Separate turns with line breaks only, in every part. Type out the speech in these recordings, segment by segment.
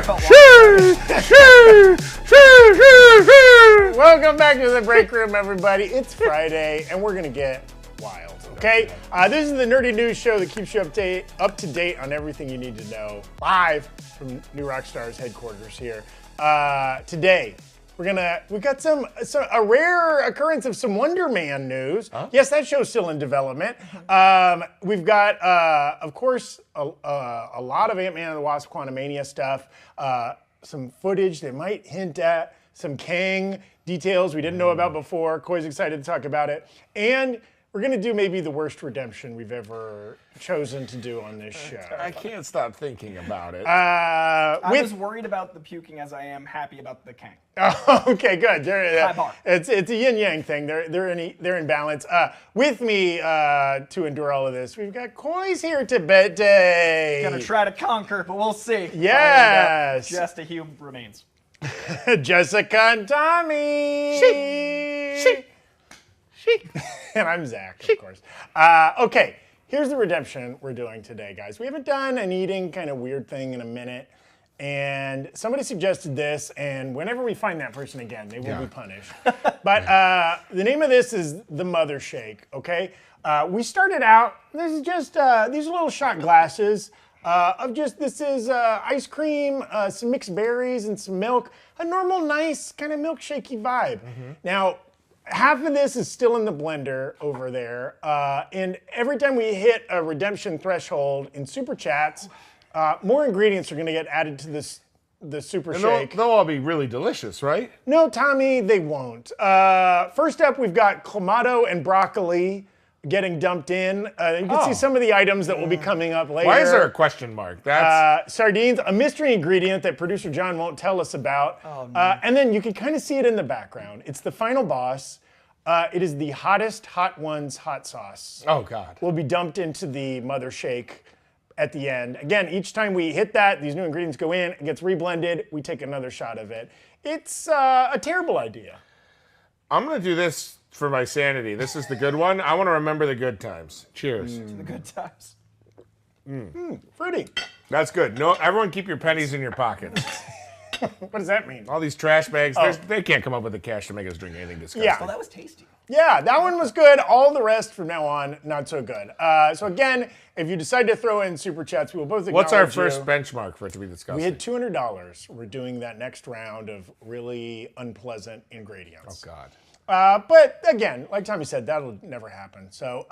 Welcome back to the break room, everybody. It's Friday, and we're gonna get wild. Okay, this is the nerdy news show that keeps you up to date on everything you need to know, live from New Rockstars headquarters here. Today, we've got a rare occurrence of some Wonder Man news. Huh? Yes, that show's still in development. We've got, of course, a lot of Ant-Man and the Wasp Quantumania stuff. Some footage that might hint at some Kang details we didn't know about before. Koi's excited to talk about it. And we're going to do maybe the worst redemption we've ever chosen to do on this show.
I can't stop thinking about it.
I'm as worried about the puking as I am happy about the Kang.
Oh, okay, good.
High bar.
It's a yin-yang thing. They're in balance. With me to endure all of this, we've got Koi's here today.
Gonna try to conquer, but we'll see.
Yes.
Just a Hugh remains.
Jessica and Tommy. She. And I'm Zach, of course. Okay, here's the redemption we're doing today, guys. We haven't done an eating kind of weird thing in a minute, and somebody suggested this, and whenever we find that person again, they will be punished. But the name of this is the Mother Shake, okay? We started out, this is just these little shot glasses this is ice cream, some mixed berries, and some milk. A normal, nice, kind of milkshakey vibe. Now, half of this is still in the blender over there, and every time we hit a redemption threshold in Super Chats, more ingredients are going to get added to the Super Shake.
They'll all be really delicious, right?
No, Tommy, they won't. First up, we've got clamato and broccoli getting dumped in. You can see some of the items that will be coming up later.
Why is there a question mark? That's
sardines, a mystery ingredient that producer John won't tell us about. Oh, no. And then you can kind of see it in the background. It's the final boss. It is the hottest Hot Ones hot sauce.
Oh, God.
Will be dumped into the Mother Shake at the end. Again, each time we hit that, these new ingredients go in, it gets reblended, we take another shot of it. It's a terrible idea.
I'm going to do this for my sanity. This is the good one. I want to remember the good times. Cheers.
The good times.
Fruity.
That's good. No, everyone keep your pennies in your pockets.
What does that mean?
All these trash bags, they can't come up with the cash to make us drink anything disgusting.
Yeah.
Oh, that was tasty.
Yeah, that one was good. All the rest from now on, not so good. So again, if you decide to throw in Super Chats, we will both acknowledge
What's our first benchmark for it to be disgusting?
We had $200. We're doing that next round of really unpleasant ingredients.
Oh, God.
But again, like Tommy said, that'll never happen. So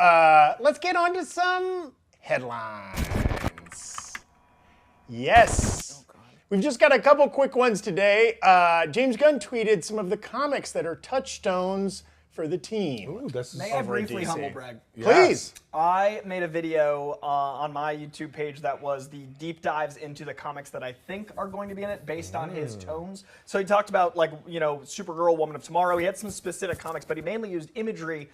let's get on to some headlines. Yes. Oh, God. We've just got a couple quick ones today. James Gunn tweeted some of the comics that are touchstones for the team.
Ooh,
May I briefly humble brag?
Please.
I made a video on my YouTube page that was the deep dives into the comics that I think are going to be in it based on his tones. So he talked about, like, you know, Supergirl, Woman of Tomorrow. He had some specific comics, but he mainly used imagery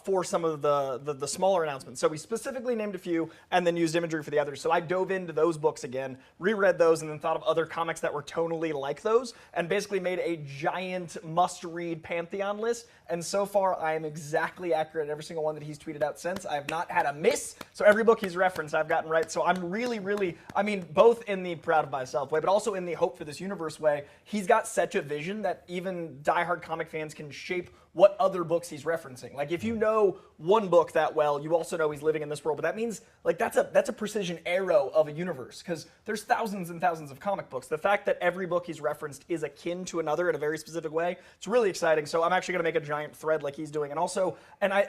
for some of the smaller announcements. So he specifically named a few and then used imagery for the others. So I dove into those books again, reread those, and then thought of other comics that were tonally like those, and basically made a giant must-read pantheon list. And so far, I am exactly accurate in every single one that he's tweeted out since. I have not had a miss. So every book he's referenced, I've gotten right. So I'm really, I mean, both in the proud of myself way, but also in the hope for this universe way. He's got such a vision that even diehard comic fans can shape what other books he's referencing. Like, if you know one book that well, you also know he's living in this world, but that means, like, that's a precision arrow of a universe, because there's thousands and thousands of comic books. The fact that every book he's referenced is akin to another in a very specific way, it's really exciting. So I'm actually gonna make a giant thread like he's doing. And also,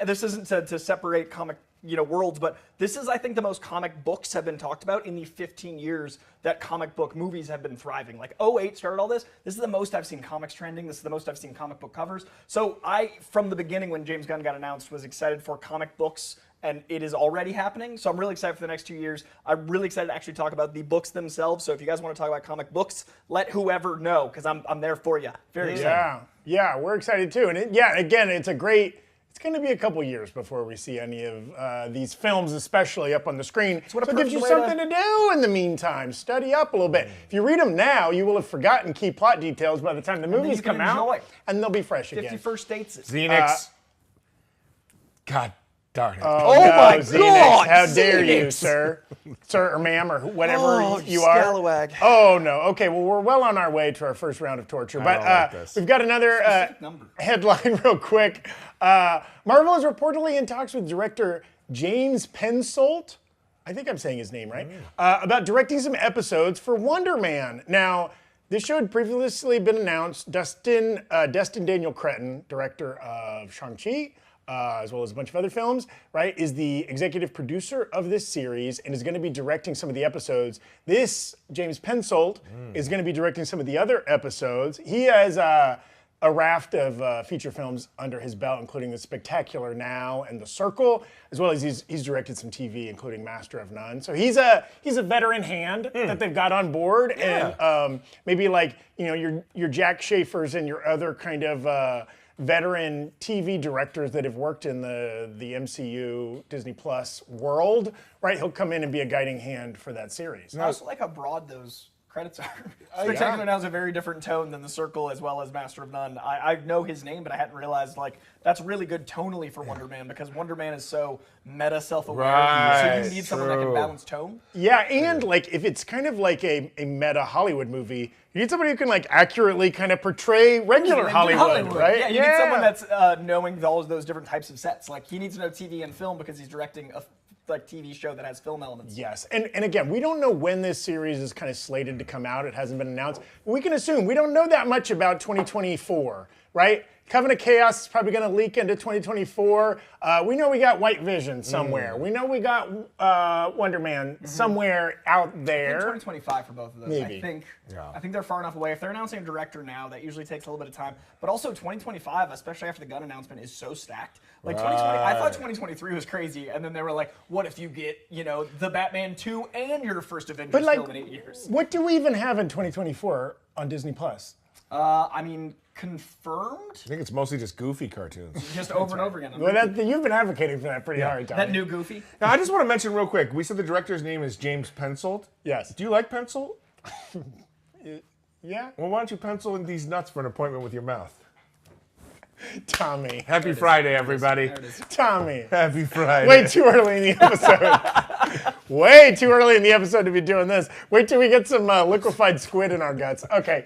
this isn't to separate comic worlds, but this is, I think, the most comic books have been talked about in the 15 years that comic book movies have been thriving. Like, 2008 started all this. This is the most I've seen comics trending. This is the most I've seen comic book covers. So I, from the beginning when James Gunn got announced, was excited for comic books, and it is already happening. So I'm really excited for the next 2 years. I'm really excited to actually talk about the books themselves. So if you guys want to talk about comic books, let whoever know, because I'm there for you. Very excited.
Yeah, we're excited too. And again, it's going to be a couple years before we see any of these films, especially up on the screen. So it gives you something to do in the meantime. Study up a little bit. If you read them now, you will have forgotten key plot details by the time the movies come out, and they'll be fresh again.
51st Dates.
Xenix. God Darn it.
Oh
no,
my
Xenix,
God! How dare you,
Xenix.
sir or ma'am, or whatever
Oh,
you are.
scalawag.
Oh no. Okay, well we're well on our way to our first round of torture, but
don't like this.
we've got another headline real quick. Marvel is reportedly in talks with director James Pensolt. I think I'm saying his name right. About directing some episodes for Wonder Man. Now, this show had previously been announced. Destin Daniel Cretton, director of Shang-Chi, as well as a bunch of other films, right, is the executive producer of this series and is going to be directing some of the episodes. This James Pensolt is going to be directing some of the other episodes. He has a raft of feature films under his belt, including The Spectacular Now and The Circle, as well as he's directed some TV, including Master of None. So he's a veteran hand that they've got on board, and maybe like your Jack Schaefer's and your other kind of veteran TV directors that have worked in the MCU Disney Plus world, right? He'll come in and be a guiding hand for that series.
I also like how broad those credits are. Spectacular Now is a very different tone than The Circle as well as Master of None. I know his name, but I hadn't realized like that's really good tonally for Wonder Man because Wonder Man is so meta self-aware.
Right,
so you need someone that can balance tone.
Yeah, and like if it's kind of like a meta Hollywood movie, you need somebody who can like accurately kind of portray regular Hollywood, right?
Yeah, you need someone that's knowing all of those different types of sets. Like he needs to know TV and film because he's directing a TV show that has film elements.
Yes, and again, we don't know when this series is kind of slated to come out. It hasn't been announced. We can assume we don't know that much about 2024, right? Covenant of Chaos is probably going to leak into 2024. We know we got White Vision somewhere. We know we got Wonder Man somewhere out there.
I think 2025 for both of those.
Maybe.
I think they're far enough away. If they're announcing a director now, that usually takes a little bit of time. But also 2025, especially after the Gunn announcement, is so stacked. Like 2020, I thought 2023 was crazy, and then they were like, "What if you get the Batman 2 and your first Avengers film in 8 years?"
What do we even have in 2024 on Disney Plus?
I mean, confirmed.
I think it's mostly just goofy cartoons.
Just over and over again.
Well, you've been advocating for that pretty hard, Tommy.
That new Goofy.
Now, I just want to mention real quick. We said the director's name is James Pensolt.
Yes.
Do you like Pensolt?
Yeah.
Well, why don't you pencil in these nuts for an appointment with your mouth?
Tommy.
Happy Friday, everybody.
Tommy.
Happy Friday.
Way too early in the episode. Way too early in the episode to be doing this. Wait till we get some liquefied squid in our guts. Okay.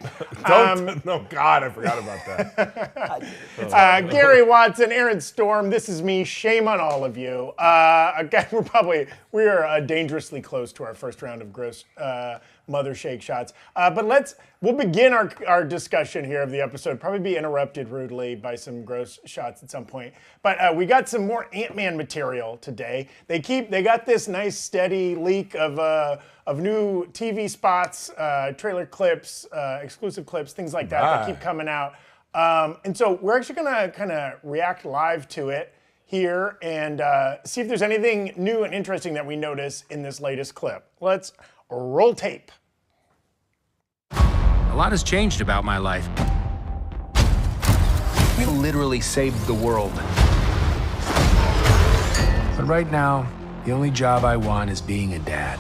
No, God, I forgot about that.
Gary Watson, Aaron Storm, this is me. Shame on all of you. Again, we are dangerously close to our first round of gross mother shake shots. But we'll begin our discussion here of the episode. Probably be interrupted rudely by some gross shots at some point. But we got some more Ant-Man material today. They got this nice steady leak of new TV spots, trailer clips, exclusive clips, things like that keep coming out. And so we're actually gonna kind of react live to it here and see if there's anything new and interesting that we notice in this latest clip. Let's roll tape.
A lot has changed about my life. We literally saved the world. But right now, the only job I want is being a dad.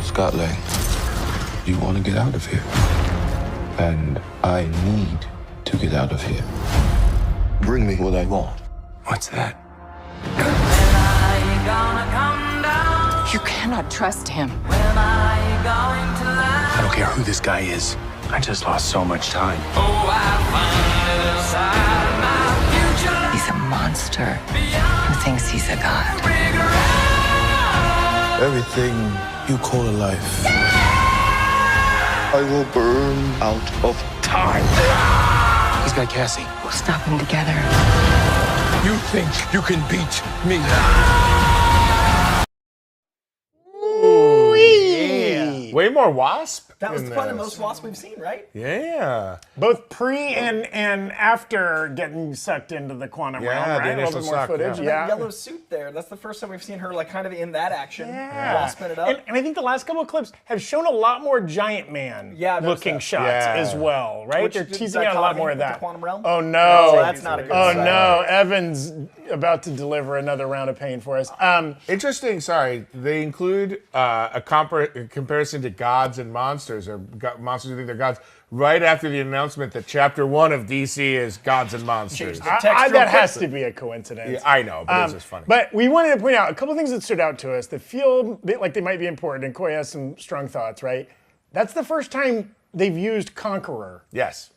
Scott Lang, you want to get out of here. And I need to get out of here. Bring me what I want.
What's that?
You cannot trust him.
I don't care who this guy is. I just lost so much time.
He's a monster who thinks he's a god.
Everything you call a life, I will burn out of time.
He's got Cassie.
We'll stop him together.
You think you can beat me?
Way more Wasp.
That was
in
probably the
this.
most Wasp we've seen, right?
Yeah.
Both pre and after getting sucked into the quantum realm,
Yeah, the
right? A little
initial
bit more
suck,
footage,
yeah.
That yellow suit there. That's the first time we've seen her like kind of in that action.
Yeah.
Wasping it up.
And I think the last couple of clips have shown a lot more Giant Man
Yeah, I've noticed
looking
that.
shots
Yeah.
as well, right?
Which
They're
did
teasing out a lot more of
dichotomy with
that.
the quantum realm?
Oh no.
So that's not a good sign.
no, Evan's about to deliver another round of pain for us.
Interesting. Sorry, they include a comparison to gods and monsters. monsters or monsters who think they're gods right after the announcement that Chapter 1 of DC is Gods and Monsters.
That has to be a coincidence.
Yeah, I know, but it's just funny.
But we wanted to point out a couple things that stood out to us that feel like they might be important, and Coy has some strong thoughts, right? That's the first time they've used Conqueror.
Yes.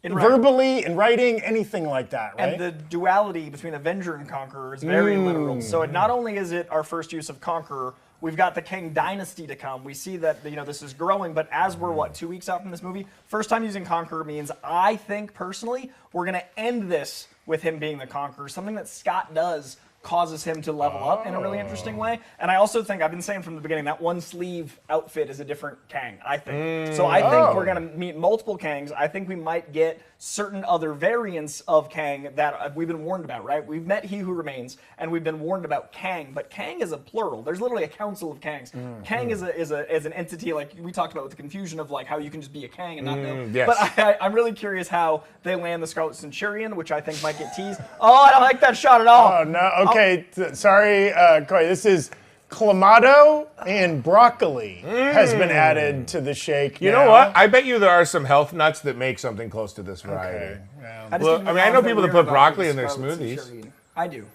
Verbally, in writing, anything like that, right?
And the duality between Avenger and Conqueror is very literal. So not only is it our first use of Conqueror, we've got the Kang Dynasty to come. We see that this is growing, but as we're 2 weeks out from this movie, first time using Conqueror means I think personally we're gonna end this with him being the Conqueror. Something that Scott does causes him to level up in a really interesting way. And I also think, I've been saying from the beginning, that one sleeve outfit is a different Kang, I think. So I think we're going to meet multiple Kangs. I think we might get certain other variants of Kang that we've been warned about, right? We've met He Who Remains, and we've been warned about Kang, but Kang is a plural. There's literally a council of Kangs. Kang is an entity, like we talked about with the confusion of like how you can just be a Kang and not know.
Yes.
But I'm really curious how they land the Scarlet Centurion, which I think might get teased. Oh, I don't like that shot at all.
Oh, no. Okay. Sorry, Coy. This is clamato and broccoli has been added to the shake.
You know what? I bet you there are some health nuts that make something close to this variety.
Okay. Yeah.
I know people that put broccoli in their smoothies.
I do.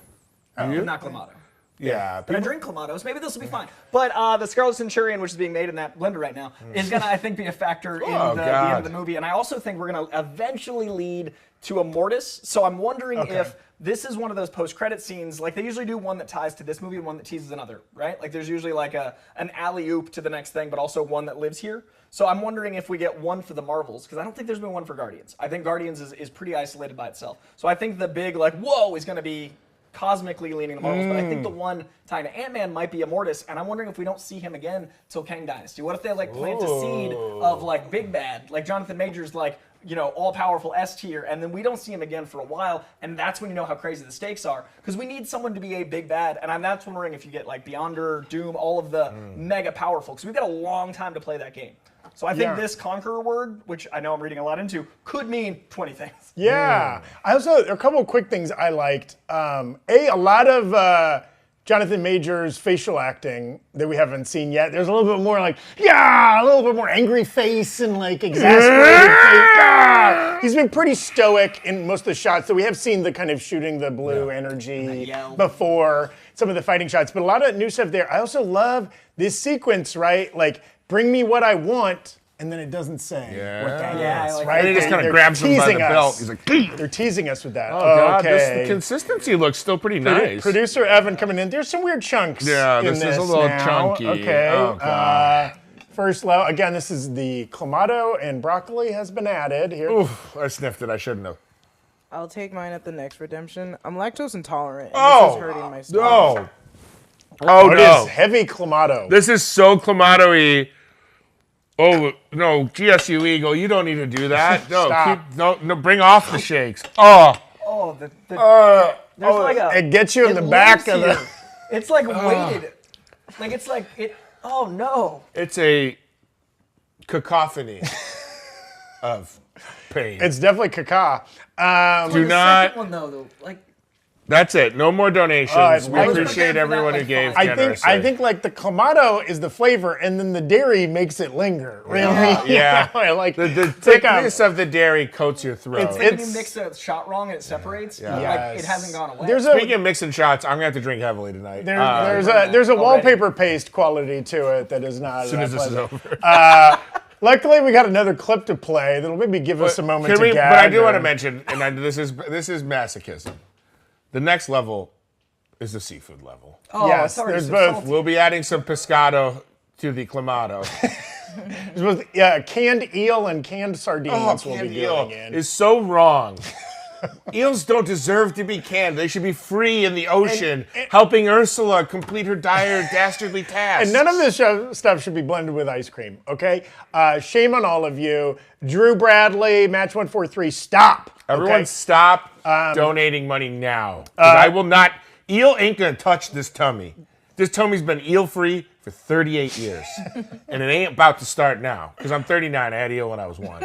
You?
Not clamato.
Yeah.
But I drink clamatos. Maybe this will be fine. But the Scarlet Centurion, which is being made in that blender right now, is going to, I think, be a factor in the end of the movie. And I also think we're going to eventually lead to Immortus. So I'm wondering if this is one of those post-credit scenes. Like, they usually do one that ties to this movie and one that teases another, right? Like, there's usually like an alley-oop to the next thing, but also one that lives here. So I'm wondering if we get one for the Marvels, because I don't think there's been one for Guardians. I think Guardians is pretty isolated by itself. So I think the big, like, whoa, is going to be cosmically leaning the Marvels, but I think the one tying to Ant-Man might be Immortus, and I'm wondering if we don't see him again till Kang Dynasty. What if they like plant a seed of like Big Bad, like Jonathan Majors, like all-powerful S tier, and then we don't see him again for a while, and that's when you know how crazy the stakes are, because we need someone to be a big bad, and that's wondering if you get like Beyonder, Doom, all of the mega powerful, because we've got a long time to play that game. So I think this Conqueror word, which I know I'm reading a lot into, could mean 20 things.
Yeah. I also, there are a couple of quick things I liked. A lot of Jonathan Majors' facial acting that we haven't seen yet. There's a little bit more like, a little bit more angry face and like exasperated face. He's been pretty stoic in most of the shots. So we have seen the kind of shooting the blue energy before, some of the fighting shots, but a lot of new stuff there. I also love this sequence, right? Like, bring me what I want, and then it doesn't say what that is, right?
And he just kind of grabs him by the belt. He's like,
they're teasing us with that.
oh God, the consistency looks still pretty nice.
Producer Evan coming in. There's some weird chunks.
Yeah,
in
this is a little
now.
chunky.
Okay.
Oh, God.
First level. Again, this is the clamato and broccoli has been added here.
Oof, I sniffed it. I shouldn't have.
I'll take mine at the next redemption. I'm lactose intolerant, and
Oh,
this is hurting my stomach.
no. Oh,
It
no.
is heavy clamato.
This is so clamato-y. Oh, no, GSU Eagle, you don't need to do that. No,
Stop.
no, bring off the shakes. Oh.
Oh, there's like a...
It gets you in the back of the...
It's like weighted. Like, it's like, oh, no.
It's a cacophony of pain.
It's definitely caca.
Do not...
Second one, though, like...
That's it. No more donations. We
like-
appreciate everyone who gave generously.
I think like the clamato is the flavor, and then the dairy makes it linger. Really?
Yeah.
Like
The
take a-
thickness of the dairy coats your throat.
It's like when you mix a shot wrong and it separates.
Yeah.
Like, it hasn't gone away.
There's
Speaking of mixing shots, I'm going to have to drink heavily tonight.
there's a wallpaper paste quality to it that is not.
As soon as this is over.
Luckily, we got another clip to play that'll maybe give us a moment to gag.
But I do want to mention, and this is masochism. The next level is the seafood level.
Oh,
Yes,
it's already
there's
so
both.
salty.
We'll be adding some pescado to the clamato.
Canned eel and canned sardines will be going in.
Is so wrong. Eels don't deserve to be canned. They should be free in the ocean, helping Ursula complete her dire, dastardly task.
And none of this stuff should be blended with ice cream, okay? Shame on all of you. Drew Bradley, Match 143, stop.
Everyone
okay?
stop donating money now. 'Cause I will not... Eel ain't going to touch this tummy. This tummy's been eel-free for 38 years. And it ain't about to start now. Because I'm 39. I had eel when I was 1.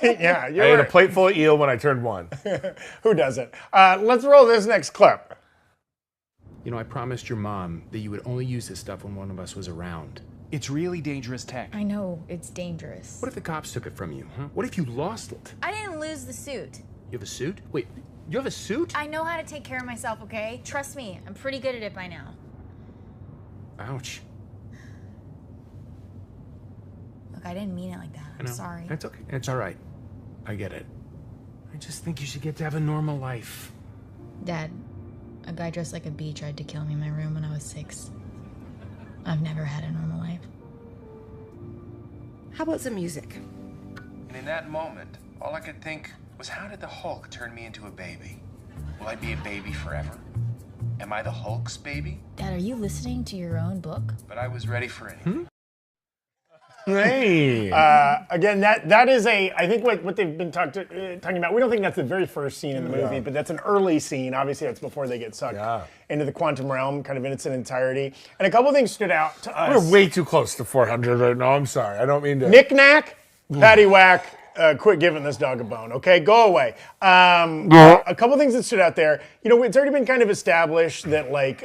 Yeah,
I ate a plate full of eel when I turned 1.
Who doesn't? Let's roll this next clip.
You know, I promised your mom that you would only use this stuff when one of us was around. It's really dangerous tech.
I know, it's dangerous.
What if the cops took it from you, huh? What if you lost it?
I didn't lose the suit.
You have a suit? Wait, you have a suit?
I know how to take care of myself, okay? Trust me, I'm pretty good at it by now.
Ouch.
Look, I didn't mean it like that. I'm sorry.
That's okay. It's all right. I get it. I just think you should get to have a normal life.
Dad, a guy dressed like a bee tried to kill me in my room when I was 6. I've never had a normal life.
How about some music?
And in that moment, all I could think was, how did the Hulk turn me into a baby? Will I be a baby forever? Am I the Hulk's baby?
Dad, are you listening to your own book?
But I was ready for anything.
Hey.
Again, that is I think what they've been talking about, we don't think that's the very first scene in the movie, but that's an early scene. Obviously, that's before they get sucked into the quantum realm, kind of in its entirety. And a couple things stood out to us.
We're way too close to 400 right now. I'm sorry. I don't mean to.
Knick-knack, paddywhack, quit giving this dog a bone, okay? Go away. A couple things that stood out there. You know, it's already been kind of established that, like,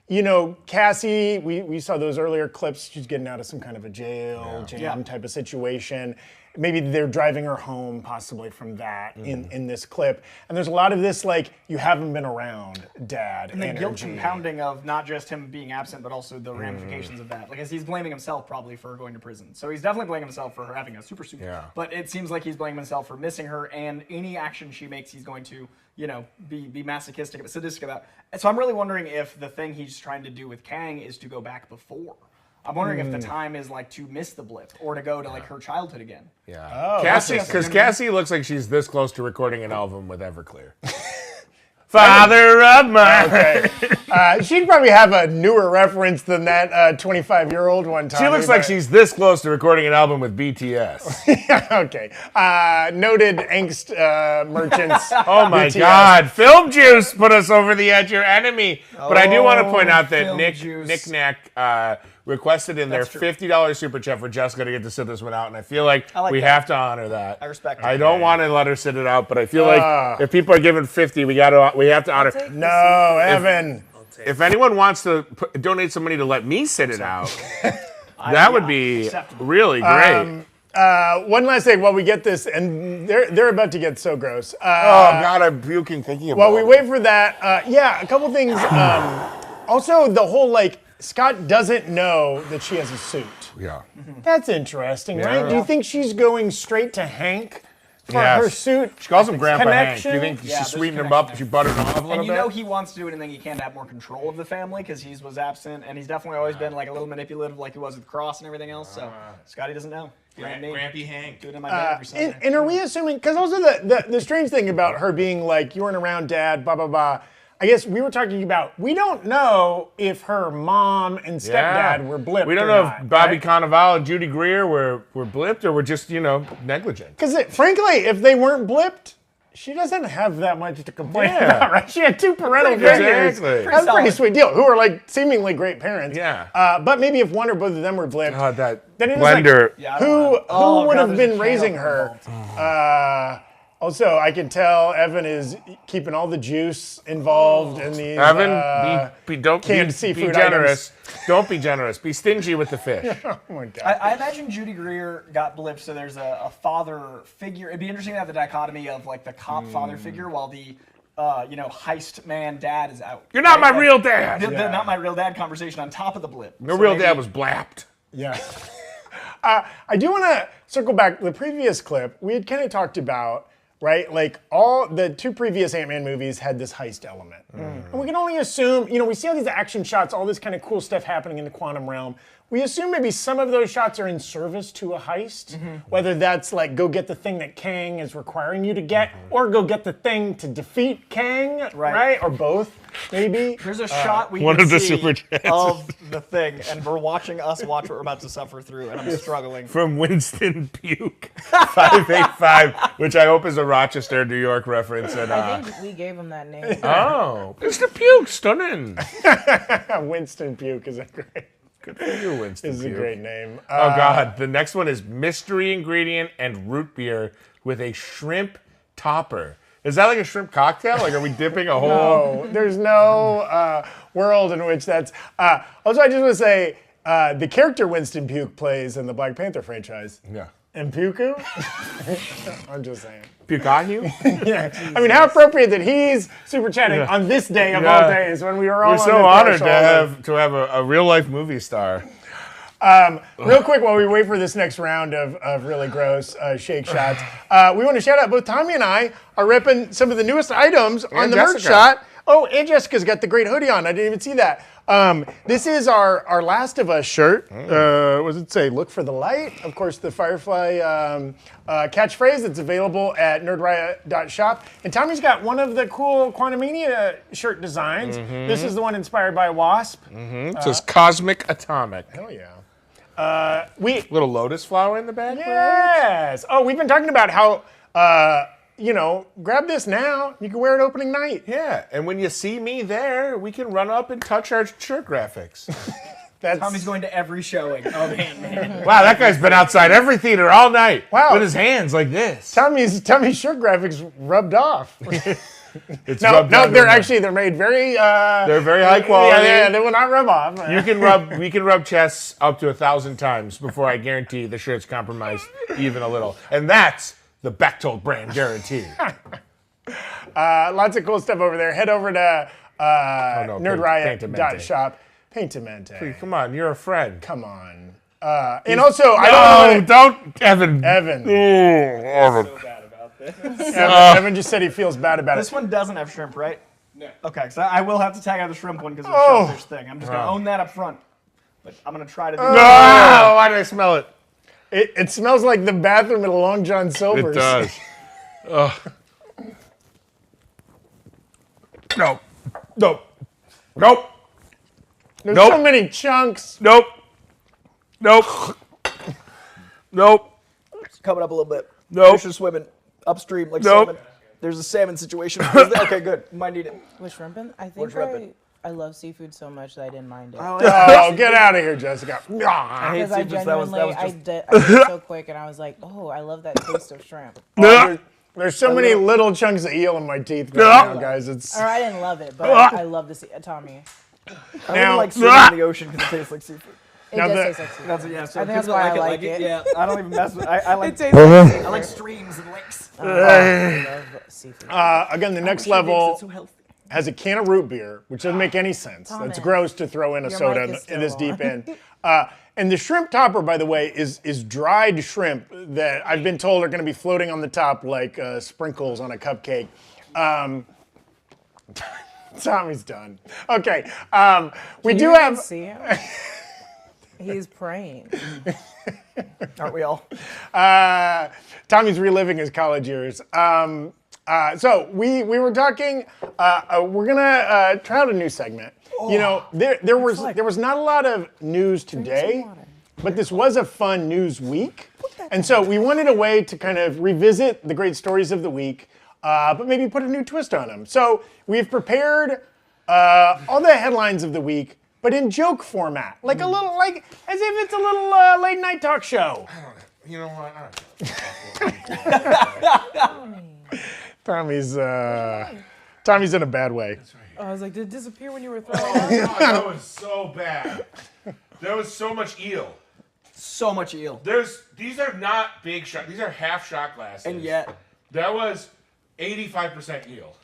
you know, Cassie, we saw those earlier clips. She's getting out of some kind of a jail jam type of situation. Maybe they're driving her home, possibly from that in this clip. And there's a lot of this, like, you haven't been around, Dad.
And the guilt compounding of not just him being absent, but also the ramifications of that. Like, as he's blaming himself probably for going to prison. So he's definitely blaming himself for having a super suit.
Yeah.
But it seems like he's blaming himself for missing her, and any action she makes, he's going to, you know, be masochistic, sadistic about. So I'm really wondering if the thing he's trying to do with Kang is to go back before. I'm wondering if the time is like to miss the blip or to go to like her childhood again.
Yeah.
Oh,
Cassie, because Cassie looks like she's this close to recording an album with Everclear. Father of mine.
Okay. She'd probably have a newer reference than that 25-year-old one time.
She looks like she's this close to recording an album with BTS.
Okay. Noted angst merchants.
Oh my
BTS.
God. Film Juice put us over the edge, your enemy. But I do want to point out that
Film
Nick
Juice.
Knack requested in their
That's true.
$50 super chat for Jessica to get to sit this one out, and I feel like,
I like
we
that.
have to honor that.
I respect
I
it.
don't want to let her sit it out, but I feel like if people are giving 50, we have to honor.
No, Evan.
If anyone wants to donate some money to let me sit it out, that would be
acceptable.
really great.
One last thing while we get this, and they're about to get so gross.
Oh God, I'm puking thinking about
While we
it.
wait for that, a couple things. Also, the whole, like, Scott doesn't know that she has a suit.
Yeah.
That's interesting, right? Do you think she's going straight to Hank for
Yes.
her suit?
She calls him Grandpa Hank.
connection?
Do you think
Yeah,
she
there's
sweetened him
connection
up? She buttered him up a little
And you
bit?
know he wants to do anything he can to have more control of the family because he was absent, and he's definitely always been like a little manipulative, like he was with Cross and everything else. So Scotty doesn't know. You know what I mean?
Grampy Hank.
Do it in my bed every Sunday.
And are we assuming, because also the strange thing about her being like, you weren't around, Dad, blah, blah, blah. I guess we were talking about, we don't know if her mom and stepdad were blipped.
We don't know if Bobby Cannavale and Judy Greer were blipped or were just, negligent.
Because frankly, if they weren't blipped, she doesn't have that much to complain about, right? She had 2 parental figures.
Exactly.
That's a pretty sweet deal. Who are like seemingly great parents.
Yeah.
But maybe if one or both of them were blipped,
God, that
then it was like,
blender.
who would have been raising her? Also, I can tell Evan is keeping all the juice involved in these.
Evan, don't
canned
be
seafood
generous. Don't be generous. Be stingy with the fish.
Oh my God.
I imagine Judy Greer got blipped, so there's a father figure. It'd be interesting to have the dichotomy of like the cop father figure while the heist man dad is out.
You're not
Right?
my real dad.
The not my real dad conversation on top of the blip.
Your
So
real
maybe-
dad was blapped.
Yeah. I do want to circle back. The previous clip, we had kind of talked about, right? Like all the 2 previous Ant-Man movies had this heist element. And we can only assume, we see all these action shots, all this kind of cool stuff happening in the quantum realm. We assume maybe some of those shots are in service to a heist, whether that's like go get the thing that Kang is requiring you to get, or go get the thing to defeat Kang, right? Or both, maybe.
There's a shot we
one
can
of the
see
super chats.
of the thing, and we're watching us watch what we're about to suffer through, and I'm struggling.
From Winston Puke 585, which I hope is a Rochester, New York reference. And,
I think we gave him that name.
oh, Mr. Puke, stunning.
Winston Puke is a great.
Good for you, Winston
Is a
Puke.
great name.
Oh, God. The next one is mystery ingredient and root beer with a shrimp topper. Is that like a shrimp cocktail? Like, are we dipping a whole...
No, there's no world in which that's... also, I just want to say, the character Winston Puke plays in the Black Panther franchise.
Yeah.
And Puku? I'm just saying.
Pukahu?
Yeah. I mean, how appropriate that he's super chatting on this day of all days when we were all
We're so honored to have a real life movie star.
Real quick, while we wait for this next round of really gross shake shots, we want to shout out both Tommy and I are repping some of the newest items on the merch shot. Oh, and Jessica's got the great hoodie on. I didn't even see that. This is our Last of Us shirt. What does it say? Look for the light. Of course, the Firefly catchphrase that's available at nerdriot.shop. And Tommy's got one of the cool QUANTUMANIA shirt designs. This is the one inspired by Wasp.
It says Cosmic Atomic.
Hell yeah.
Little lotus flower in the back.
Yes. Oh, we've been talking about how, grab this now. You can wear it opening night.
Yeah, and when you see me there, we can run up and touch our shirt graphics.
Tommy's going to every showing of Ant-Man.
Wow, that guy's been outside every theater all night.
Wow.
With his hands like this.
Tommy's shirt graphics rubbed off.
It's
No, they're made very.
They're very high quality.
Yeah, they will not rub off.
We can rub chests up to 1,000 times before I guarantee the shirt's compromised even a little. And that's the Bechtold brand guarantee.
Lots of cool stuff over there. Head over to nerdriot.shop. Paintamente.
Come on, you're a friend.
Come on. And also, I
don't, Evan.
Evan.
Evan.
So bad about this.
Evan just said he feels bad about
This
it.
one doesn't have shrimp, right? No. Okay, so I will have to tag out the shrimp one because of the shellfish thing. I'm just going to own that up front. But I'm going to try to do
No! Why did I smell it?
It smells like the bathroom at a Long John Silver's.
It does. Nope. Nope. Nope.
There's so many chunks.
Nope. Nope. Nope.
Coming up a little bit.
Nope.
Fish are swimming upstream like
Nope.
salmon. There's a salmon situation. Okay, good. Might need it.
With shrimping? I
With
think
shrimping.
I love seafood so much that I didn't mind it.
Oh, get out of here, Jessica.
I hate
Because I
seafood.
genuinely,
That was just...
I did it so quick, and I was like, oh, I love that taste of shrimp.
There's so many little chunks of eel in my teeth right now, guys. It's
Or I didn't love it, but I love the Tommy.
I
Now-
don't like swimming in the ocean because it tastes like seafood.
It
Now
does
the-
taste like seafood.
That's, so
I think that's
people
why I like
it.
it.
Yeah, I don't even mess with it. I like
It tastes like seafood.
I like streams and lakes.
I love seafood.
again, the next level has a can of root beer, which doesn't make any sense. That's
Thomas.
gross to throw in a
Your
soda
mic is
in this
still
deep end. And the shrimp topper, by the way, is dried shrimp that I've been told are going to be floating on the top like sprinkles on a cupcake. Tommy's done. Okay, we do
You
have.
see him? He's praying.
Aren't we all?
Tommy's reliving his college years. So we were talking. We're gonna try out a new segment. You know, there was not a lot of news today, but this was a fun news week, and so we wanted a way to kind of revisit the great stories of the week, but maybe put a new twist on them. So we've prepared all the headlines of the week, but in joke format, like a little, like as if it's a little late night talk show.
You know what?
Tommy's in a bad way.
I was like, did it disappear when you were throwing up?
That was so bad. There was so much eel.
So much eel.
These are not big shot. These are half shot glasses.
And yet,
that was 85% eel.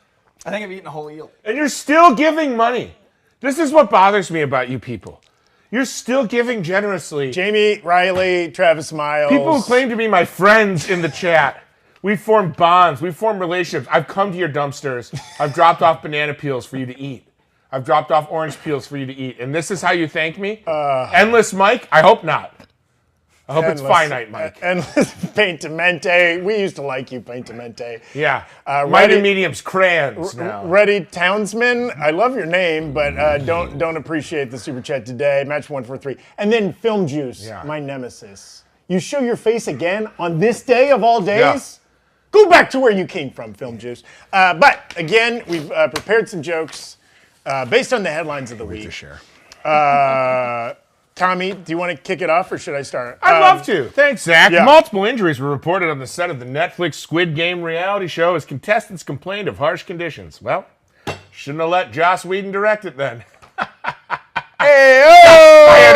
I think I've eaten a whole eel.
And you're still giving money. This is what bothers me about you people. You're still giving generously.
Jamie, Riley, Travis Miles.
People who claim to be my friends in the chat. We've formed bonds. We've formed relationships. I've come to your dumpsters. I've dropped off banana peels for you to eat. I've dropped off orange peels for you to eat. And this is how you thank me? Endless Mike? I hope not. I hope it's finite, Mike.
Endless Paintamente. We used to like you, Paintamente.
Yeah. Mighty Medium's crayons now.
Ready Townsman. I love your name, but don't appreciate the super chat today. Match 143. And then Film Juice, my nemesis. You show your face again on this day of all days?
Yeah.
Go back to where you came from, Film Juice. But again, we've prepared some jokes based on the headlines of the week. Tommy, do you want to kick it off, or should I start?
I'd love to. Thanks, Zach.
Yeah.
Multiple injuries were reported on the set of the Netflix Squid Game reality show as contestants complained of harsh conditions. Well, shouldn't have let Joss Whedon direct it then.
Hey, oh!
Fired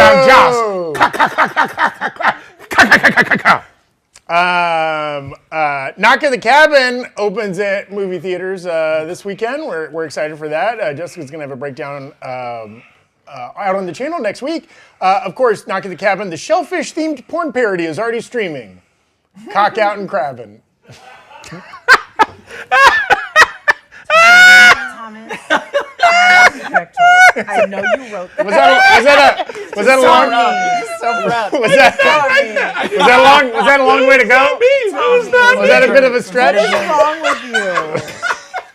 Knock at the Cabin opens at movie theaters this weekend. We're excited for that. Jessica's going to have a breakdown out on the channel next week. Of course, Knock at the Cabin, the shellfish-themed porn parody is already streaming. Cock out and crabbing.
Thomas. Bechtold. I know you wrote that.
Was that a long?
So proud.
Was that a long way to go? Was that a bit of a stretch?
What is wrong with you?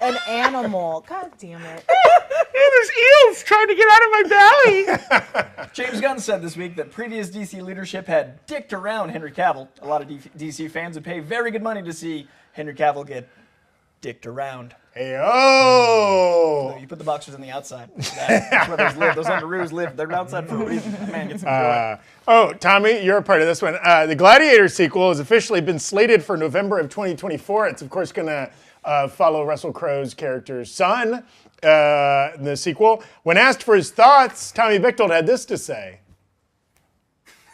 An animal. God damn it.
There's eels trying to get out of my belly.
James Gunn said this week that previous DC leadership had dicked around Henry Cavill. A lot of DC fans would pay very good money to see Henry Cavill get dicked around.
Hey-oh!
You put the boxers on the outside. That's where those live. Those underoos live. They're outside for a reason. That man gets some joy.
Tommy, you're a part of this one. The Gladiator sequel has officially been slated for November of 2024. It's, of course, going to follow Russell Crowe's character's son in the sequel. When asked for his thoughts, Tommy Bechtold had this to say.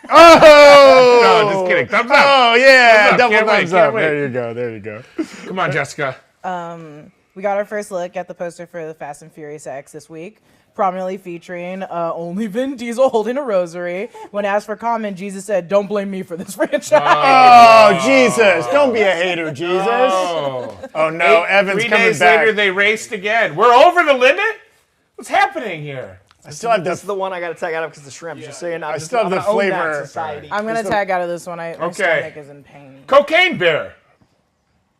Oh!
No, just kidding. Thumbs up.
Oh, yeah.
Thumbs up.
Double
Can't
thumbs
wait,
up.
can't wait.
There you go.
Come on, Jessica.
We got our first look at the poster for the Fast and Furious X this week, prominently featuring only Vin Diesel holding a rosary. When asked for comment, Jesus said, "Don't blame me for this franchise."
Oh, Jesus. Don't be a hater, Jesus. Oh, no. Evan's
3
coming
days
back.
later, they raced again. We're over the limit? What's happening here?
I still have
This is the one I got to tag out of because the shrimp. Just saying,
I still have the flavor.
I'm going to tag out of this one. My stomach is in pain.
Cocaine Bear.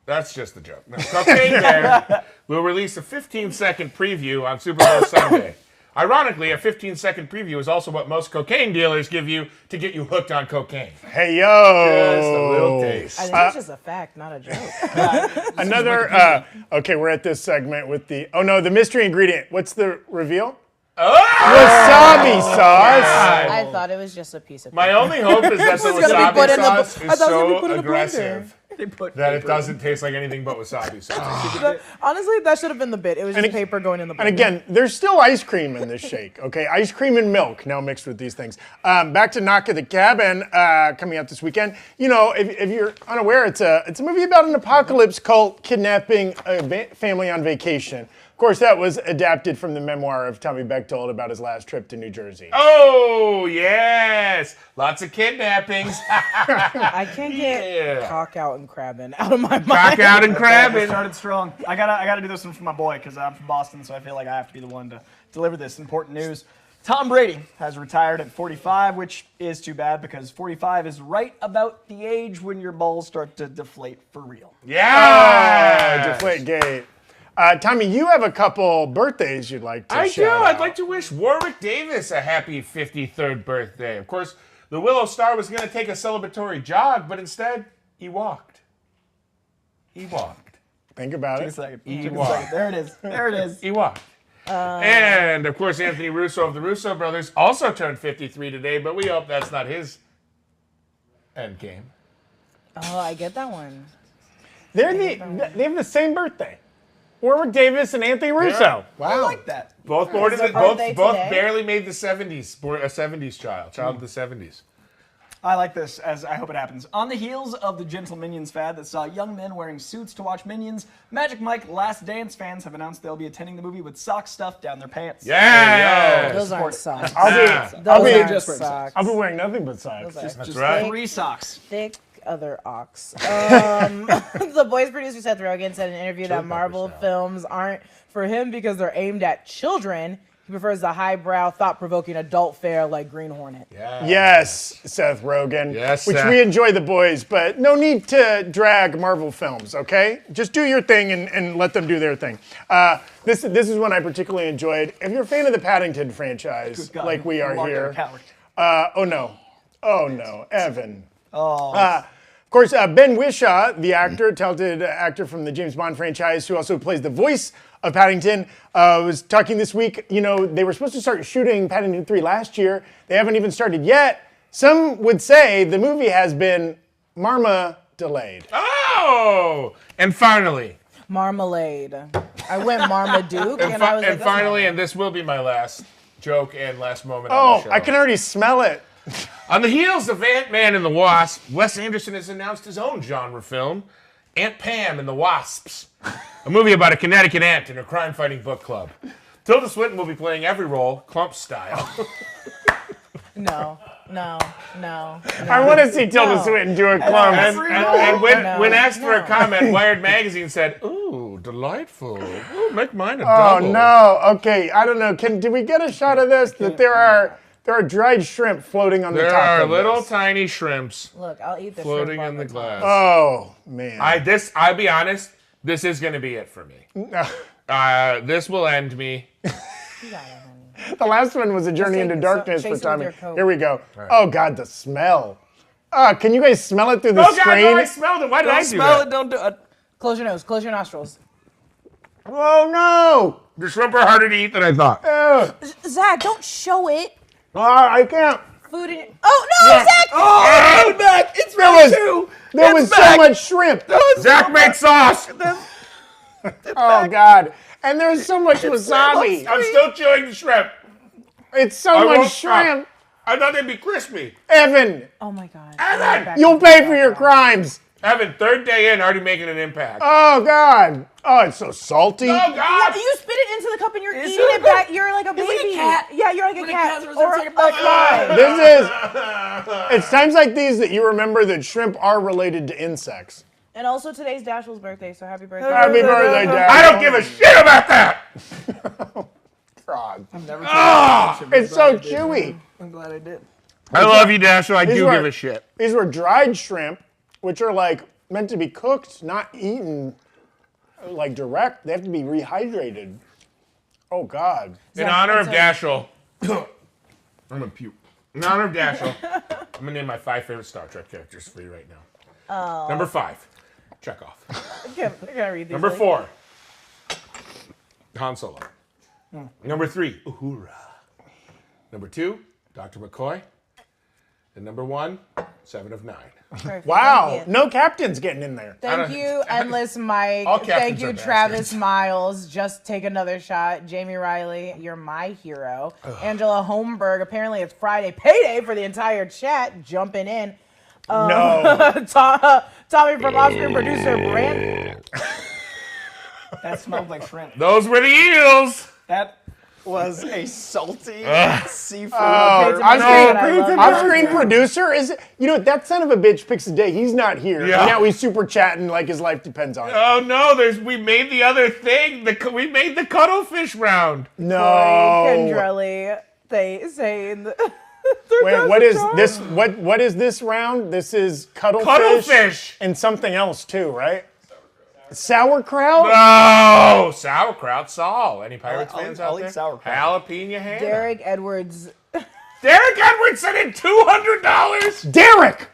That's just a joke. No, Cocaine Bear will release a 15-second preview on Super Bowl Sunday. Ironically, a 15-second preview is also what most cocaine dealers give you to get you hooked on cocaine.
Hey, yo.
Just a little taste.
I think it's just a fact, not a joke.
Another, okay, we're at this segment with the, the mystery ingredient. What's the reveal?
Oh!
Wasabi sauce.
I thought it was just a piece of
My
paper.
only hope is that the
It was gonna be put
wasabi
in the-
sauce
I
is
thought it was gonna
so
be put in a blender.
aggressive that it doesn't taste like anything but wasabi sauce.
Honestly, that should have been the bit. It was just paper going in the blender.
And again, there's still ice cream in this shake, okay? Ice cream and milk now mixed with these things. Back to Knock at the Cabin coming out this weekend. You know, if you're unaware, it's a movie about an apocalypse cult kidnapping a family on vacation. Of course, that was adapted from the memoir of Tommy Bechtold about his last trip to New Jersey.
Oh, yes. Lots of kidnappings.
I can't get cock out and crabbing out of my mind.
Cock out and crabbing.
Started strong. I gotta do this one for my boy because I'm from Boston, so I feel like I have to be the one to deliver this important news. Tom Brady has retired at 45, which is too bad because 45 is right about the age when your balls start to deflate for real.
Yeah.
Deflate gate. Tommy, you have a couple birthdays you'd like to
I do.
shout
I'd
out.
like to wish Warwick Davis a happy 53rd birthday. Of course, the Willow Star was going to take a celebratory jog, but instead, he walked. He walked.
Think about
Take a
it.
second.
He
Take a
walked.
second. There it is. There it is.
He walked. And, of course, Anthony Russo of the Russo brothers also turned 53 today, but we hope that's not his end game.
Oh, I get that one.
They have the same birthday. Warwick Davis and Anthony Russo.
Yeah.
Wow.
I like that.
Both born in the,
Are they
both
today?
barely made the 70s. A 70s child of the 70s.
I like this, as I hope it happens. On the heels of the Gentle Minions fad that saw young men wearing suits to watch Minions, Magic Mike Last Dance fans have announced they'll be attending the movie with socks stuffed down their pants.
Yeah.
Those aren't socks.
I'll be
Those aren't socks.
I'll be wearing nothing but socks.
That's right.
3 socks.
Thick other ox. The Boys producer Seth Rogen said in an interview that Marvel films aren't for him because they're aimed at children. He prefers the highbrow, thought-provoking adult fare like Green Hornet.
Yeah.
Yes, Seth Rogen.
Yes,
which
Seth.
we enjoy The Boys, but no need to drag Marvel films, okay? Just do your thing and let them do their thing. This is one I particularly enjoyed. If you're a fan of the Paddington franchise,
God,
like we are
Walker,
here.
coward.
Oh no, Evan. Of course, Ben Whishaw, the actor, talented actor from the James Bond franchise, who also plays the voice of Paddington, was talking this week. You know, they were supposed to start shooting Paddington 3 last year. They haven't even started yet. Some would say the movie has been delayed.
Oh! And finally.
Marmalade. I went Marmaduke, and I was like,
And finally, and this will be my last, joke and last moment on the show.
I can already smell it.
On the heels of Ant-Man and the Wasp, Wes Anderson has announced his own genre film, Aunt Pam and the Wasps, a movie about a Connecticut ant in a crime-fighting book club. Tilda Swinton will be playing every role, Clump style.
No.
I want to see Tilda Swinton do a Clump.
And when asked for a comment, Wired Magazine said, "Ooh, delightful. Ooh, make mine a double."
Oh no. Okay, I don't know. Did we get a shot of this? That there are dried shrimp floating on the top of
There are
this.
little tiny shrimps
Look, I'll eat the
floating
shrimp
in the glass.
Oh man.
I'll be honest, this is going to be it for me. This will end me.
The last one was a journey
take
into
it,
darkness
chase
for
it with
Tommy.
your coat.
Here we go. Oh God, the smell. Can you guys smell it through the
Oh God,
screen?
no, I smelled it. Why did I do
Smell
that?
it, don't do it.
Close your nose. Close your nostrils.
Oh no.
The shrimp are harder to eat than I thought.
Zach, don't show it.
I can't.
Food in it. Oh no, Zach!
Oh, it's back. It's
There
back
was
too.
there was so much shrimp.
Zach made sauce.
Oh God. And there's so much wasabi.
I'm still chewing the shrimp.
It's so
I
much
won't stop.
shrimp.
I thought they'd be crispy.
Evan,
Oh my God.
Evan!
you'll pay for your crimes.
Evan, third day in, already making an impact.
Oh God. Oh, it's so salty.
Oh
Yeah,
God!
you spit it into the cup and you're eating
it
it back. You're like a baby.
like a cat.
Yeah, you're like a cat.
was
Or
take
a
a bite.
fly.
This is. It's times like these that you remember that shrimp are related to insects.
And also today's Dashiell's birthday, so happy birthday.
Happy birthday, Dad.
I don't give a shit about that.
God.
I've never
It's so chewy.
I'm glad I did.
I love you, Dashiell. I
These
do
were-
give a shit.
These were dried shrimp, which are like meant to be cooked, not eaten like direct. They have to be rehydrated. Oh God.
In honor of Dashiell, I'm gonna puke. In honor of Dashiell, I'm gonna name my 5 favorite Star Trek characters for you right now.
Oh.
Number 5, check off.
I gotta read these.
Number 4, Han Solo. Number 3, Uhura. Number 2, Dr. McCoy. And number 1, 7 of 9.
Perfect.
Wow.
Thank you.
No captain's getting in there.
Thank you, Endless Mike.
All
Thank
captains
you,
are
Travis
bastards.
Miles. Just take another shot. Jamie Riley, you're my hero. Angela Holmberg. Apparently it's Friday payday for the entire chat. Jumping in.
No.
Tommy from off-screen producer Brand.
That smelled like shrimp.
Those were the eels.
That was a salty seafood.
I love it.
Off-screen producer is. You know that son of a bitch picks a day. He's not here.
Yeah.
And now he's super chatting like his life depends on it.
Oh no, we made the other thing. We made the cuttlefish round.
No.
Kendrelli. They say in the.
Wait, what is this? What is this round? This is cuttlefish.
Cuttlefish.
And something else too, right? Sauerkraut.
No, sauerkraut. Saul. Any Pirates fans
I'll
out
eat
there?
sauerkraut.
Jalapeno Hannah.
Derek Edwards.
Derek Edwards sent in $200.
Derek.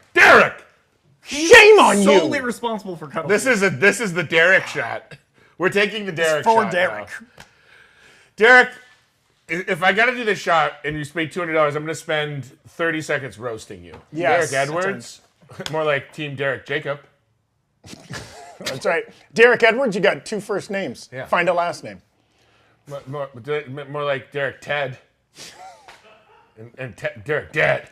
Shame on
Solely
you.
responsible for cuttlefish.
This is the Derek shot. We're taking the Derek
for
shot.
Derek.
now. Derek, if I got to do this shot and you spend $200, I'm going to spend 30 seconds roasting you.
Yes.
Derek Edwards, more like Team Derek Jacob.
That's right. Derek Edwards. You got 2 first names.
Yeah.
Find a last name.
More like Derek Ted. and Derek Dead.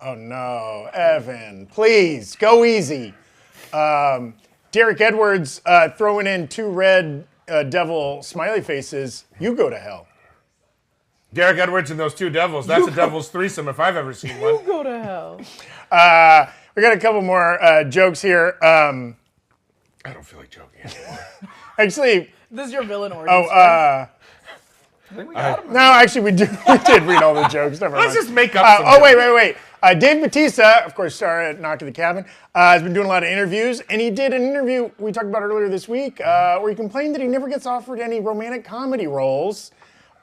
Oh no, Evan! Please go easy. Derek Edwards throwing in 2 red devil smiley faces. You go to hell.
Derek Edwards and those 2 devils. That's a devil's threesome if I've ever seen one.
Go to hell.
We got a couple more jokes here.
I don't feel like joking anymore.
Actually,
This is your villain origin.
no, actually we did read all the jokes. Never
Let's
mind.
just make up some
Wait. Dave Bautista, of course, star at Knock at the Cabin, has been doing a lot of interviews, and he did an interview we talked about earlier this week where he complained that he never gets offered any romantic comedy roles.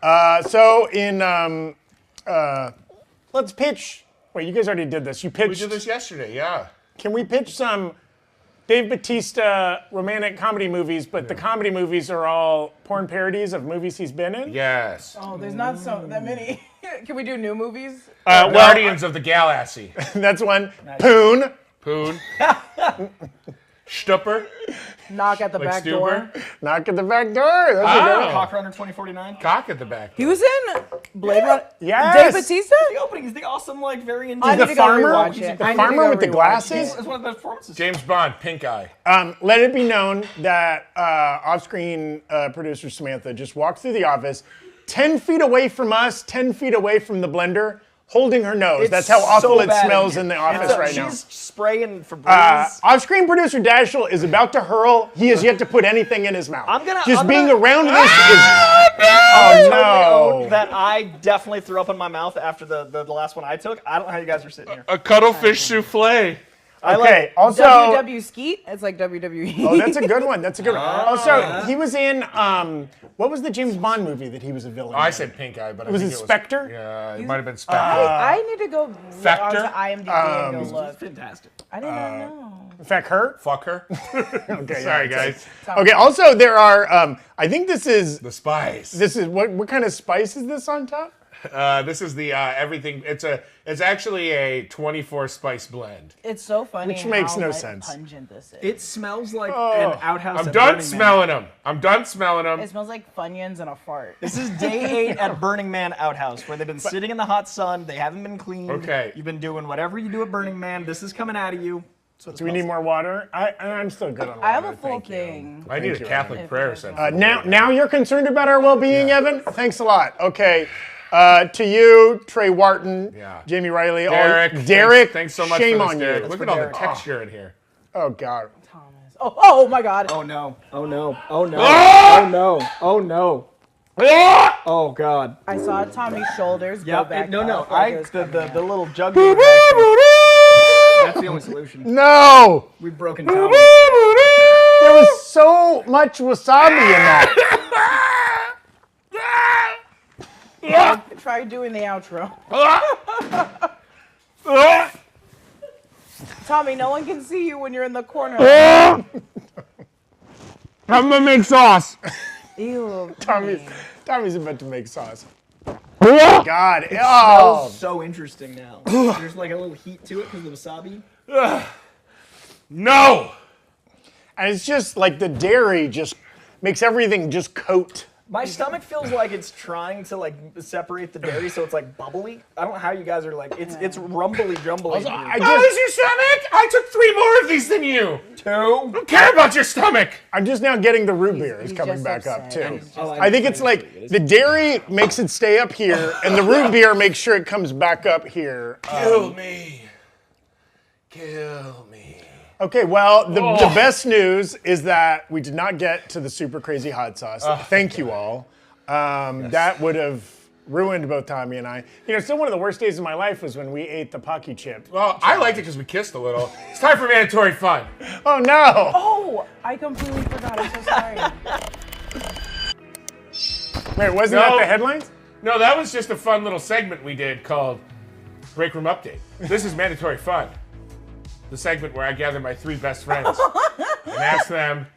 So let's pitch. Wait, you guys already did this. You pitched.
We did this yesterday, yeah.
Can we pitch some Dave Bautista romantic comedy movies, but the comedy movies are all porn parodies of movies he's been in?
Yes.
Oh, there's not that many. Can we do new movies?
Guardians of the Galaxy.
That's one. Poon.
Stupper.
Knock at the back door.
Stuber.
Knock at the back door. That's a good one.
Cock Runner 2049.
Cock at the back.
He was in Blade Runner.
Yes.
Dave Bautista.
The opening is the awesome, like very
I
intense.
need
the
to go
farmer?
rewatch
He's
it.
the
I need to
farmer
go
with the
rewatch
glasses?
it.
It's one of the best performances.
James Bond, pink eye.
Let it be known that off-screen producer Samantha just walked through the office 10 feet away from us, 10 feet away from the blender, holding her nose. That's how awful it smells in the office right now.
She's spraying Febreze.
Off-screen producer Dashiell is about to hurl. He has yet to put anything in his mouth.
I'm gonna
being around this is.
I
Oh
totally
no!
own that I definitely threw up in my mouth after the last one I took. I don't know how you guys are sitting here.
A cuttlefish souffle.
Okay. Also,
WW Skeet. It's like WWE.
oh, that's a good one. That's a good one. Also, he was in what was the James Bond movie that he was a villain?
Oh, I
in?
said pink eye, but
Was
I
it
think
Spectre?
Yeah, it might have been Spectre.
I need to go
Factor?
onto IMDb and go look.
Fantastic.
I did not know.
In fact, her.
Fuck her.
Okay.
Sorry,
yeah,
guys.
Okay. Also, there are. I think this is.
The spice.
This is what kind of spice is this on top?
This is the everything. It's actually a 24 spice blend.
It's so funny.
Which makes
how,
no
like,
sense.
Pungent this is.
It smells like an outhouse.
I'm
at
done
Burning
smelling them. I'm done smelling them.
It smells like Funyuns and a fart.
This is day 8 at Burning Man Outhouse, where they've been sitting in the hot sun. They haven't been cleaned.
Okay.
You've been doing whatever you do at Burning Man. This is coming out of you.
Do we need more water? I'm still good on water.
I have a full
thank you.
thing.
I need a
you,
Catholic
Evan.
prayer set.
Now you're concerned about our well-being, Evan? Thanks a lot. Okay. To you, Trey Wharton,
Yeah.
Jamie Riley,
Derek.
Derek,
Thanks so much
shame
for this,
on
Derek.
you.
Look at all the texture in here.
Oh, God.
Thomas. Oh my God.
Oh no. Oh no. Oh no. Oh no. Oh no. Oh God.
I saw Tommy's shoulders go
Yep.
back.
No.
up like it was
The
coming in.
little jugular reaction. That's the only solution.
No!
We've broken Tommy.
There was so much wasabi in that.
Try doing the outro. Tommy, no one can see you when you're in the corner.
I'm gonna make sauce.
Ew.
Tommy's about to make sauce. God. Oh.
Smells so interesting now. There's like a little heat to it because of the wasabi.
No.
And it's just like the dairy just makes everything just coat.
My stomach feels like it's trying to like separate the dairy, so it's like bubbly. I don't know how you guys are like. It's rumbly jumbly.
How is your stomach? I took 3 more of these than you.
2.
I don't care about your stomach.
I'm just now getting the root beer is
he's
coming
just
back up
upset.
too.
He's just
Oh,
I think it's like the dairy makes it stay up here, and the root beer makes sure it comes back up here.
Kill me. Kill me.
Okay, well, the best news is that we did not get to the super crazy hot sauce. Thank you all. That would have ruined both Tommy and I. You know, still one of the worst days of my life was when we ate the Pocky chip.
Well, I liked it because we kissed a little. It's time for mandatory fun.
Oh no!
Oh, I completely forgot. I'm so sorry.
Wait, wasn't that the headlines?
No, that was just a fun little segment we did called Breakroom Update. This is mandatory fun. The segment where I gather my 3 best friends and ask them,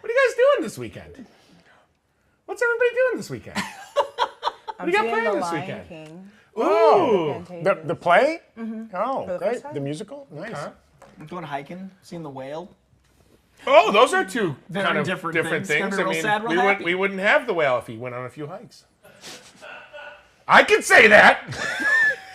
what are you guys doing this weekend? What's everybody doing this weekend?
I'm
you got
seeing
planned
The
this
Lion
weekend?
King.
Ooh.
The play? Oh,
the
great.
first time?
The musical? Nice.
I'm going hiking, seeing the whale.
Oh, those are 2
Very
kind of
different
different
things.
things.
Gonna be real sad, real happy.
We wouldn't have the whale if he went on a few hikes. I could say that.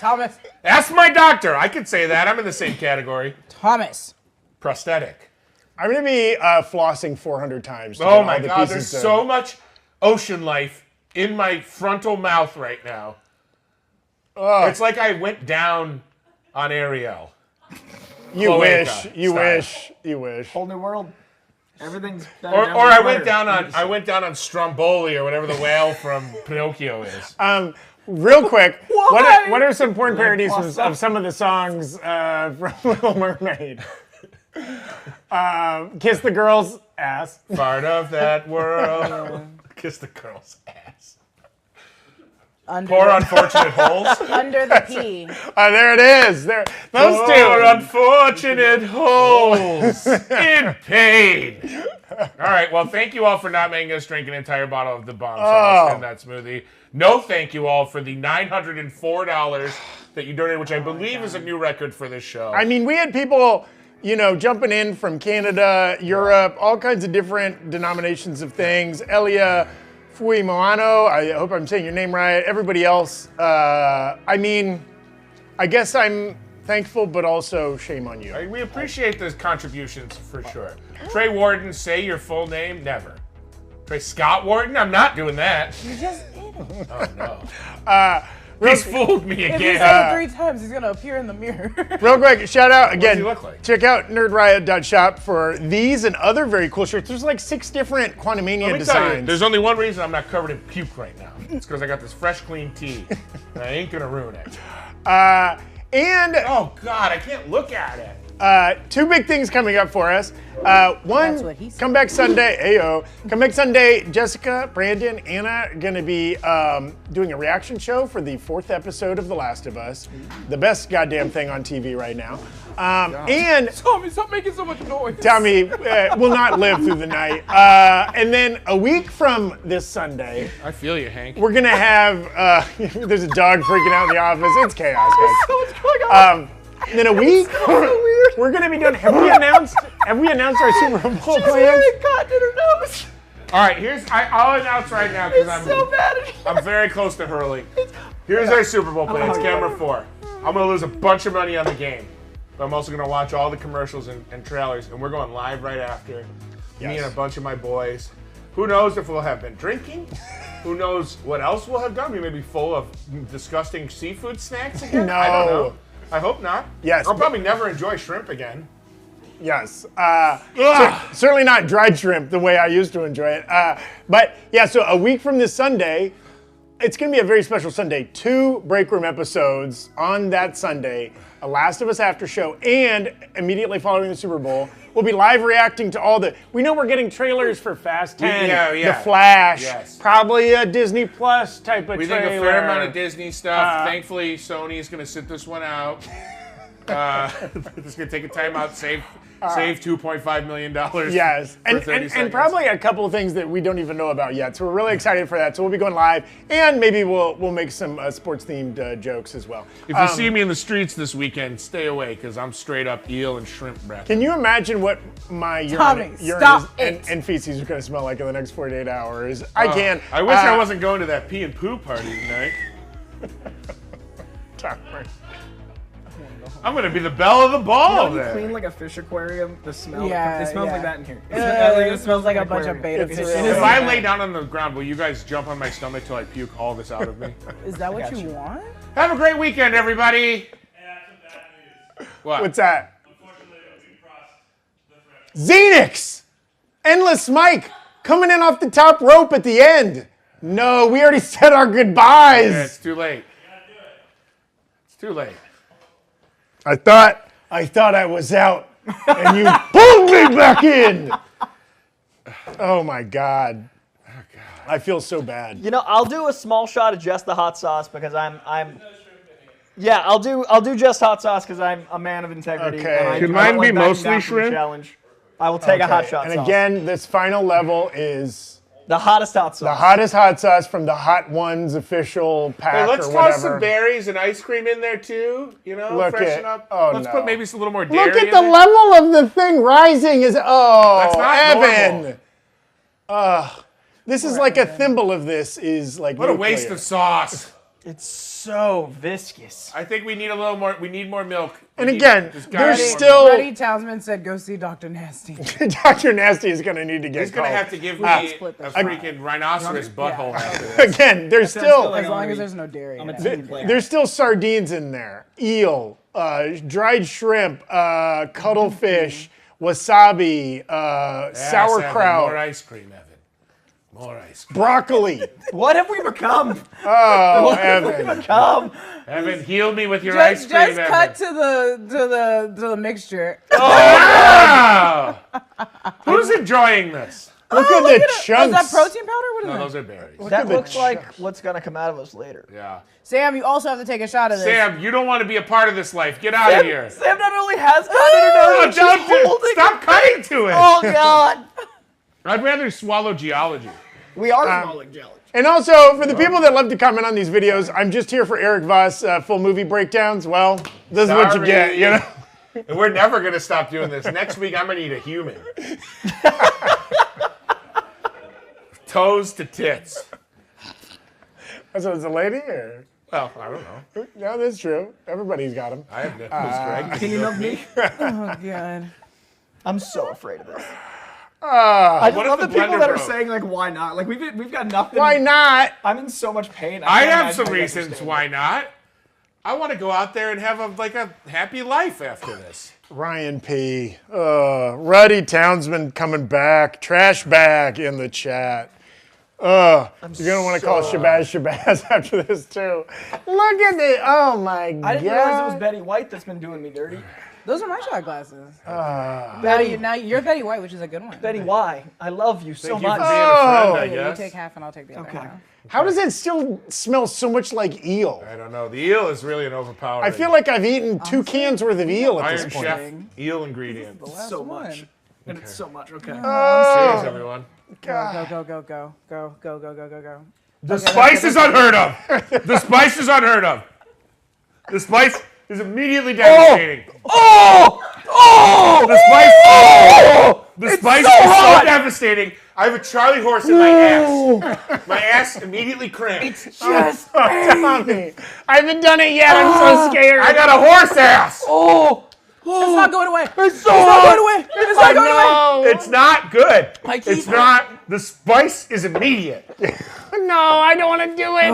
Thomas.
Ask my doctor. I could say that. I'm in the same category.
Thomas.
Prosthetic.
I'm gonna be flossing 400 times. To
Oh
get all
my
the
God,
pieces
there's
done.
so much ocean life in my frontal mouth right now. It's like I went down on Ariel.
You
Chloe
wish.
style.
You wish. You wish.
Whole new world. Everything's better.
Or
down
I
the
went
equator.
down on Stromboli or whatever the whale from Pinocchio is.
Real quick,
Why?
what are some porn parodies
plus
of some of the songs from Little Mermaid? Kiss the girl's ass.
Part of that world. Kiss the girl's ass. Poor unfortunate holes.
Under the P.
There it is. There, those
Poor
two.
unfortunate holes in pain. All right, well, thank you all for not making us drink an entire bottle of the bomb sauce in that smoothie. No thank you all for the $904 that you donated, which I believe is a new record for this show.
I mean, we had people, you know, jumping in from Canada, Europe, all kinds of different denominations of things. Elia Fui Moano, I hope I'm saying your name right. Everybody else, I mean, I guess I'm thankful, but also shame on you.
We appreciate those contributions for sure. Trey Warden, say your full name? Never. Trey Scott Warden? I'm not doing that.
You just did it.
Oh, no. He's fooled me
If
again.
you say it 3 times, he's gonna appear in the mirror.
Real quick, shout out again.
does he look like?
Check out nerdriot.shop for these and other very cool shirts. There's like 6 different Quantumania
Let me tell you,
designs.
there's only one reason I'm not covered in puke right now. It's because I got this fresh, clean tea. And I ain't gonna ruin it.
And
Oh, God, I can't look at it.
2 big things coming up for us.
That's
One,
what he said.
Comeback Sunday. Ayo. Comeback Sunday. Jessica, Brandon, Anna are going to be doing a reaction show for the 4th episode of The Last of Us. The best goddamn thing on TV right now. And
Tommy, stop making so much noise.
Tommy will not live through the night. And then a week from this Sunday,
I feel you, Hank.
we're going to have, there's a dog freaking out in the office. It's chaos, guys.
So what's going on?
In a week, we're gonna be doing. Have we announced our Super Bowl
She's
plans?
wearing cotton in her nose.
All right, I'll announce right now because
It's so bad in here.
I'm very close to hurling. Here's our Super Bowl plans, camera 4. I'm gonna lose a bunch of money on the game, but I'm also gonna watch all the commercials and trailers, and we're going live right after. Me and a bunch of my boys. Who knows if we'll have been drinking? Who knows what else we'll have done? We may be full of disgusting seafood snacks again. I don't
No.
know. I hope not.
Yes,
I'll
but-
probably never enjoy shrimp again.
Yes. Certainly not dried shrimp the way I used to enjoy it. But yeah, so a week from this Sunday, it's going to be a very special Sunday. 2 Breakroom episodes on that Sunday, a Last of Us after show, and immediately following the Super Bowl, we'll be live reacting to all the. We know we're getting trailers for Fast 10, The Flash,
Yes.
probably a Disney Plus type of
We
trailer.
think a fair amount of Disney stuff. Thankfully, Sony is going to sit this one out. It's going to take a timeout, save $2.5 million.
Yes,
for 30
and
seconds.
probably a couple of things that we don't even know about yet. So we're really excited for that. So we'll be going live, and maybe we'll make some sports-themed jokes as well.
If you see me in the streets this weekend, stay away because I'm straight up eel and shrimp breath.
Can you imagine what my
Tommy,
urine
stop
and
it.
feces are going to smell like in the next 48 hours? I can.
I wish I wasn't going to that pee and poo party tonight. I'm going to be the belle of the ball
You
there.
clean like a fish aquarium. The smell.
Yeah,
it smells
yeah.
like that in here.
It smells like a bunch of beta
It's
fish.
really-
If I lay down on the ground, will you guys jump on my stomach till I puke all this out of me?
Is that what you want?
Have a great weekend, everybody. What?
What's that? Xenix! Endless Mike coming in off the top rope at the end. No, we already said our goodbyes.
Yeah, it's too late. It's too late.
I thought I was out, and you pulled me back in. Oh my God. I feel so bad.
You know, I'll do a small shot of just the hot sauce because I'm. Yeah, I'll do just hot sauce because I'm a man of integrity.
Okay.
And I
Could
don't
mine
like
be
backing
mostly
down from the
shrimp?
Challenge. I will take a hot shot
And
sauce.
again, this final level is
the hottest hot sauce.
the hottest hot sauce from the Hot Ones official pack
Hey, let's
or
toss
whatever.
some berries and ice cream in there too. You know,
Look
freshen
at-
up.
oh,
Let's
no.
put maybe a little more dairy
Look at
in
the
there.
level of the thing rising. That's
not
Evan.
normal.
This is like a thimble of this is like
What a waste
nuclear.
of sauce.
It's so viscous.
I think we need a little more. We need more milk.
And again,
There's
there's
gotta be more
still
Freddie Townsend said, "Go see Dr. Nasty."
Dr. Nasty is going to need to get
He's gonna
called.
have to give me a
split this
freaking rhinoceros butthole after this.
Again, there's still
As long as there's no dairy. in it.
team player.
there's still sardines in there, eel, dried shrimp, cuttlefish, wasabi,
Yes, Evan,
sauerkraut,
more ice cream, Evan. More ice cream.
broccoli.
What have we become?
Oh, Evan.
Evan, heal me with your ice
Just
cream,
cut
Evan.
to the mixture.
Wow! Who's enjoying this?
Look at the
Is
chunks.
that protein powder? What is
No,
that?
those are berries.
That
the
looks like what's gonna come out of us later.
Yeah.
Sam, you also have to take a shot of this.
Sam, you don't want to be a part of this life. Get out of here.
Sam not only has cut in her
Oh,
nose, she's holding
stop cutting to it.
Oh God!
I'd rather swallow geology.
We are swallowing jelly.
And also, for the people that love to comment on these videos, I'm just here for Eric Voss full movie breakdowns. Well, this is what you
Sorry.
get, you know?
And we're never going to stop doing this. Next week, I'm going to eat a human. toes to tits.
So it's a lady, or?
Well, I don't know.
No, that's true. Everybody's got them.
I have nipples, Greg.
Can you milk me?
Oh god.
I'm so afraid of this.
I
I love the people that are saying like, why not? Like we've got nothing.
Why not?
I'm in so much pain.
I
can't
have
imagine
some
how you
reasons
understand.
why not. I want to go out there and have a happy life after this.
Ryan P. Ruddy Townsman coming back. Trash bag in the chat. You're going to want to call Shabazz after this, too. Look at it. Oh, my God.
I didn't realize it was Betty White that's been doing me dirty.
Those are my shot glasses. Now you're Betty White, which is a good one.
Betty, why? I love you so
Thank you
much.
for being a friend, I
You
guess.
take half and I'll take the other half.
How does it still smell so much like eel?
I don't know. The eel is really an overpowering.
I feel like I've eaten 2 cans worth of eel at
Iron
this point.
Chef eel ingredient.
So much. And it's so much. Okay.
Cheers, everyone.
Go.
The spice is unheard of. The spice is unheard of. The spice is immediately devastating. The spice. The spice is so devastating. I have a Charlie horse in my ass. My ass immediately cramped.
Just Tommy. I haven't done it yet. I'm so scared.
I got a horse ass.
It's not going away. It's not going away. It's not going away.
It's not good.
keep
It's not. The spice is immediate.
No, I don't want to do it.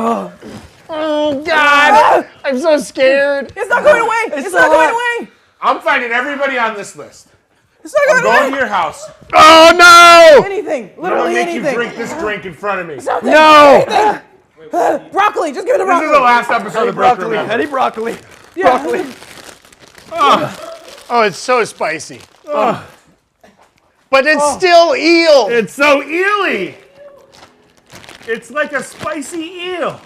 Oh, God. I'm so scared.
It's not going away. It's not going away.
I'm finding everybody on this list.
It's not
I'm
going
going to
away.
your house.
Oh, no.
Anything.
I'm going
Literally
to make you
anything.
drink this drink in front of me.
No.
Broccoli. Just give me the
This
broccoli.
is the last episode of Breakroom.
Eddie broccoli.
Yeah.
Broccoli.
Oh, it's so spicy. But it's still eel.
It's so eely. It's like a spicy eel.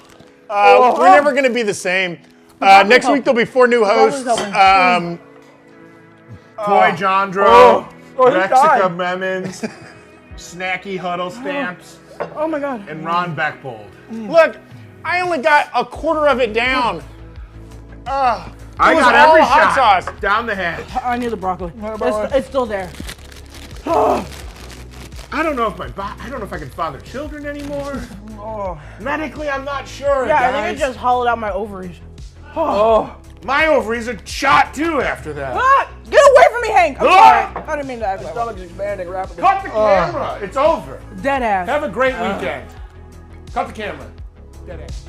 We're never going to be the same. Next week, there'll be 4 new hosts.
Toy Jandro,
he
Rexica
died.
Memons, Snacky Huddle Stamps,
Oh my god.
and Ron Bechtold.
Look, I only got a quarter of it down.
I
It was
got
all
every
hot
shot
sauce.
down the head.
I need the broccoli. It's still there.
I don't know if I don't know if I can father children anymore. Medically, I'm not sure.
Yeah, I
guys.
think it just hollowed out my ovaries.
My ovaries are shot too after that.
Ah, get away from me, Hank. I'm sorry. I didn't mean to act like that.
Stomach's expanding rapidly.
Cut the camera. It's over.
Dead ass.
Have a great weekend. Cut the camera. Dead ass.